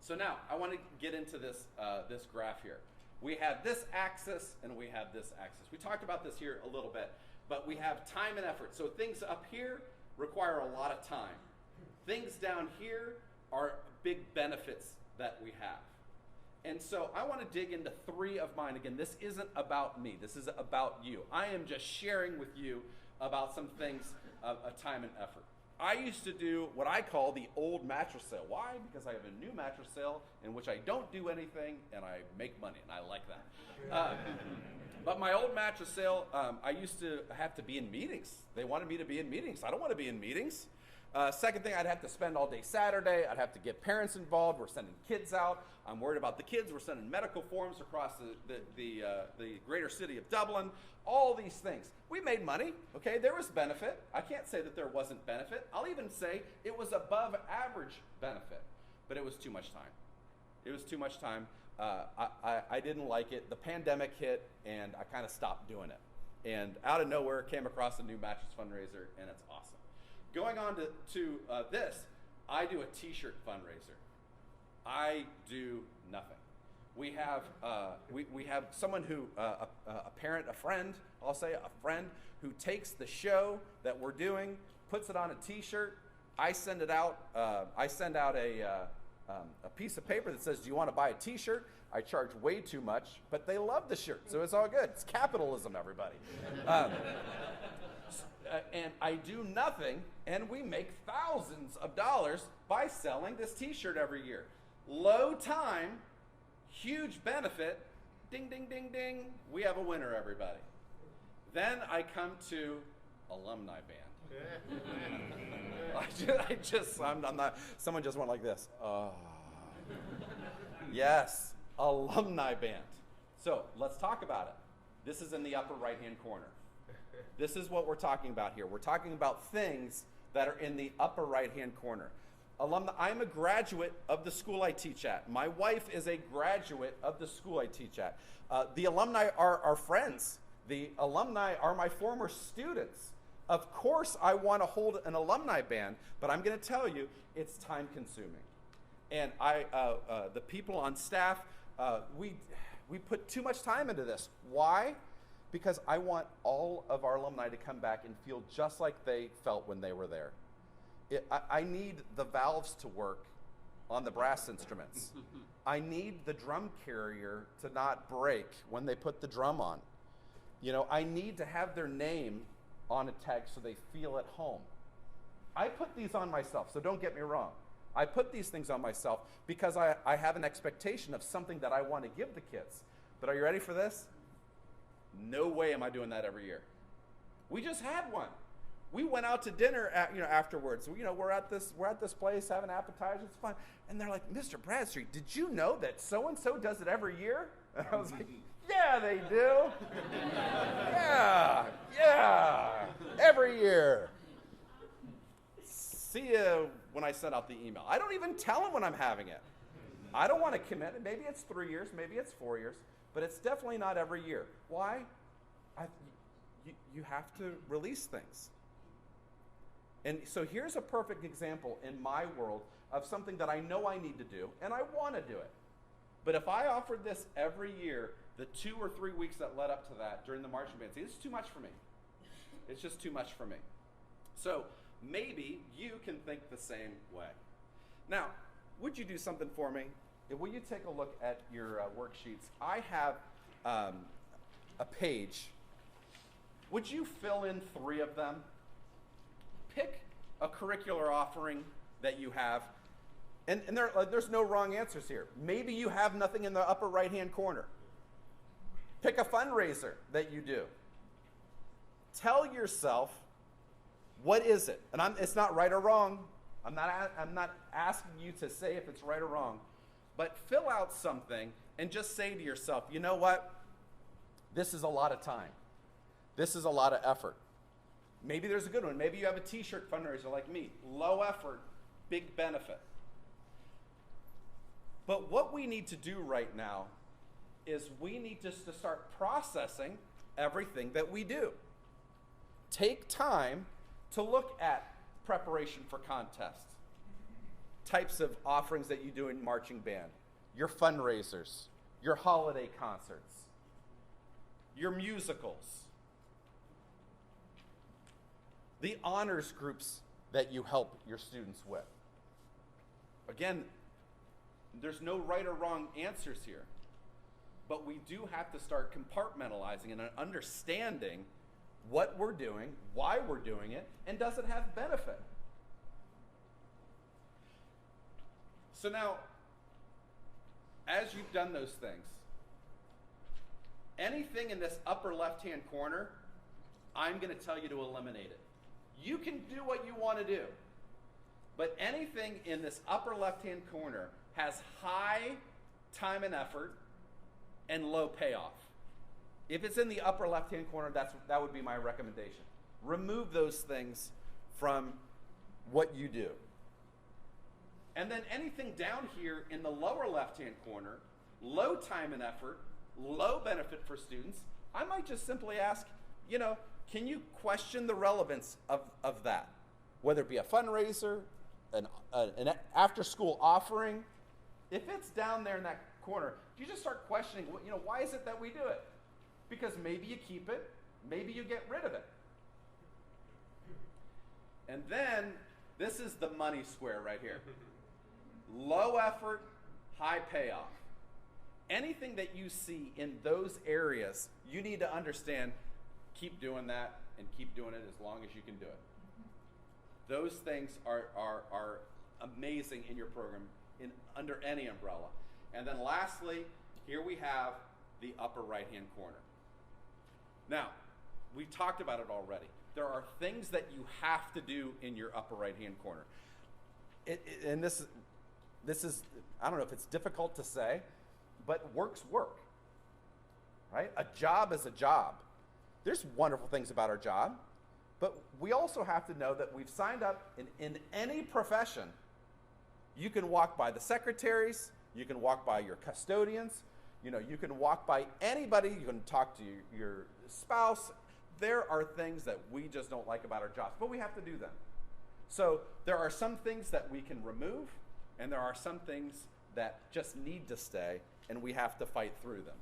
So now I want to get into this this graph here. We have this axis and we have this axis. We talked about this here a little bit, but we have time and effort. So things up here require a lot of time. Things down here are big benefits that we have. And so I want to dig into 3 of mine. Again, this isn't about me. This is about you. I am just sharing with you about some things of time and effort. I used to do what I call the old mattress sale. Why? Because I have a new mattress sale in which I don't do anything and I make money, and I like that. But my old mattress sale, I used to have to be in meetings. They wanted me to be in meetings. I don't want to be in meetings. Second thing, I'd have to spend all day Saturday. I'd have to get parents involved. We're sending kids out. I'm worried about the kids. We're sending medical forms across the greater city of Dublin. All these things. We made money, okay? There was benefit. I can't say that there wasn't benefit. I'll even say it was above average benefit, but it was too much time. It was too much time. I didn't like it. The pandemic hit, and I kind of stopped doing it. And out of nowhere, came across a new mattress fundraiser, and it's awesome. Going on to this, I do a t-shirt fundraiser. I do nothing. We have we have someone who a parent, a friend, I'll say a friend who takes the show that we're doing, puts it on a t-shirt. I send it out. I send out a piece of paper that says, "Do you want to buy a t-shirt?" I charge way too much, but they love the shirt, so it's all good. It's capitalism, everybody. And I do nothing, and we make thousands of dollars by selling this t-shirt every year. Low time, huge benefit, ding, ding, ding, ding, we have a winner, everybody. Then I come to alumni band. I'm not, someone just went like this. Yes, alumni band. So let's talk about it. This is in the upper right-hand corner. This is what we're talking about here. We're talking about things that are in the upper right-hand corner. Alumni, I'm a graduate of the school I teach at. My wife is a graduate of the school I teach at. The alumni are our friends. The alumni are my former students. Of course, I want to hold an alumni band, but I'm going to tell you, it's time consuming. And the people on staff, we put too much time into this. Why? Because I want all of our alumni to come back and feel just like they felt when they were there. I need the valves to work on the brass instruments. I need the drum carrier to not break when they put the drum on. You know, I need to have their name on a tag so they feel at home. I put these on myself, so don't get me wrong. I put these things on myself because I have an expectation of something that I want to give the kids. But are you ready for this? No way am I doing that every year. We just had one. We went out to dinner afterwards. We're at this place having appetizers. It's fun. And they're like, "Mr. Bradstreet, did you know that so-and-so does it every year?" And I was like, "Yeah, they do. Yeah, every year." See you when I send out the email. I don't even tell them when I'm having it. I don't want to commit. Maybe it's 3 years, maybe it's 4 years, but it's definitely not every year. Why? You have to release things. And so here's a perfect example in my world of something that I know I need to do, and I want to do it. But if I offered this every year, the 2 or 3 weeks that led up to that during the marching band season, it's too much for me. It's just too much for me. So maybe you can think the same way. Now, would you do something for me? Will you take a look at your worksheets? I have a page. Would you fill in 3 of them? Pick a curricular offering that you have. And there's no wrong answers here. Maybe you have nothing in the upper right-hand corner. Pick a fundraiser that you do. Tell yourself, what is it? And it's not right or wrong. I'm not asking you to say if it's right or wrong. But fill out something and just say to yourself, you know what? This is a lot of time. This is a lot of effort. Maybe there's a good one. Maybe you have a t-shirt fundraiser like me. Low effort, big benefit. But what we need to do right now is we need just to start processing everything that we do. Take time to look at preparation for contests. types of offerings that you do in marching band, your fundraisers, your holiday concerts, your musicals, the honors groups that you help your students with. Again, there's no right or wrong answers here, but we do have to start compartmentalizing and understanding what we're doing, why we're doing it, and does it have benefit? So now, as you've done those things, anything in this upper left-hand corner, I'm going to tell you to eliminate it. You can do what you want to do, but anything in this upper left-hand corner has high time and effort and low payoff. If it's in the upper left-hand corner, that would be my recommendation. Remove those things from what you do. And then anything down here in the lower left-hand corner, low time and effort, low benefit for students, I might just simply ask, can you question the relevance of that? Whether it be a fundraiser, an after-school offering. If it's down there in that corner, you just start questioning, why is it that we do it? Because maybe you keep it, maybe you get rid of it. And then, this is the money square right here. Low effort, high payoff. Anything that you see in those areas, you need to understand, keep doing that and keep doing it as long as you can do it. Those things are amazing in your program under any umbrella. And then lastly, here we have the upper right-hand corner. Now, we talked about it already. There are things that you have to do in your upper right-hand corner. And this is, I don't know if it's difficult to say, but work's work, right? A job is a job. There's wonderful things about our job, but we also have to know that we've signed up in any profession. You can walk by the secretaries, you can walk by your custodians, you can walk by anybody, you can talk to your spouse. There are things that we just don't like about our jobs, but we have to do them. So there are some things that we can remove, and there are some things that just need to stay, and we have to fight through them.